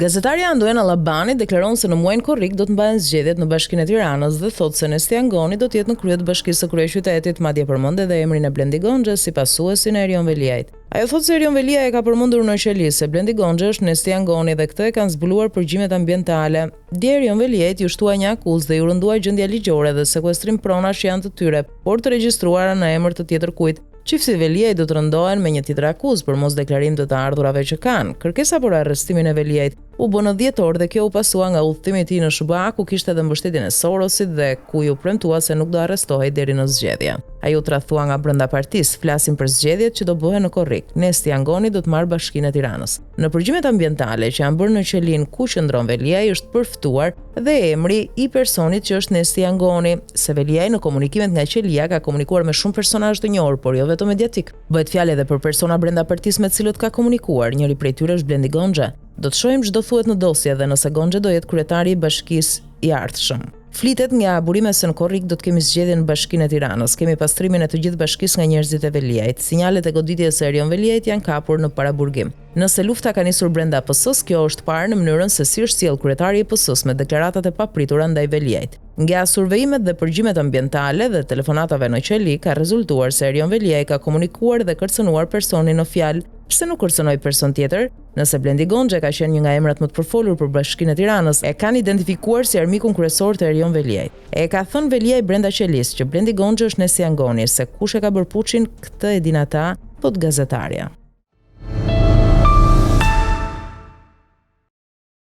Gazetarja Andoen Allabani deklaron se në muajin korrik do të mbahen zgjedhjet në Bashkinë e Tiranës dhe thotë se Nestia Ngoni do të jetë në krye të Bashkisë së Kryeqytetit, madje përmend edhe emrin e Blendi Gonxhës si pasuesi në Erion Veliajt. Ajo thotë se Erion Veliaj e ka përmendur në Qeli se Blendi Gonxha është Nestia Ngoni dhe këtë e kanë zbuluar përgjimet ambientale. Dje Erion Veliajt ju shtua një akuzë dhe ju rëndua gjendja ligjore dhe sekuestrim pronash janë të tyre, por të regjistruara në emër të tjetër kujt. Çifti Veliaj do të rëndohen me një tjetër akuzë për mos deklarim të ardhurave që kanë. Kërkesa për arrestimin e Veliajt u bë në dhjetor dhe kjo u pasua nga udhëtimi i tij në SBA ku kishte edhe mbështetjen e Sorosit dhe ku ju premtua se nuk do arrestohej deri në zgjedhje. Ai u tradhtua nga brenda partisë, flasin për zgjedhjet që do bëhen në korrik. Nestia Ngoni do të marrë Bashkinë e Tiranës. Në përgjimet ambientale që janë bërë në Qelin ku qëndron Veliaj është përftuar dhe emri i personit që është Nestia Ngoni, se Veliaj në komunikimet nga Qelia ka komunikuar me shumë personazhe të njohur, por jo vetëm mediatik. Bëhet fjalë edhe për persona brenda partisë me të cilët ka komunikuar, njëri prej tyre është Blendi Gonxha. Do të shohim ç'do thuhet në dosje dhe nëse Gonxha do jetë kryetari i bashkisë i ardhshëm. Flitet nga burime se në korrik do të kemi zgjedhje në Bashkinë e Tiranës, kemi pastrimin e të gjithë bashkisë nga njerëzit e Veliajt. Sinjalet e goditjes së Erion Veliajt janë kapur në paraburgim. Nëse lufta ka nisur brenda PS-s, kjo është parë në mënyrën se si është sjell kryetari i PS-s me deklaratat e papritura ndaj Veliajt. Nga survejimet dhe përgjimet ambientale dhe telefonatave në Qeli ka rezultuar se Erion Veliaj ka komunikuar dhe kërcënuar personin në fjalë. Pse nuk kërcënoi person tjetër? Nëse Blendi Gonxha ka qenë një nga emrat më të përfolur për Bashkinë e Tiranës, e kanë identifikuar si armikun kryesor të Erion Veliajt. E ka thënë Veliaj brenda Qelis që Blendi Gonxha është Nestia Ngoni, se kush e ka bërë puçin, këtë e din ata, thot gazetarja.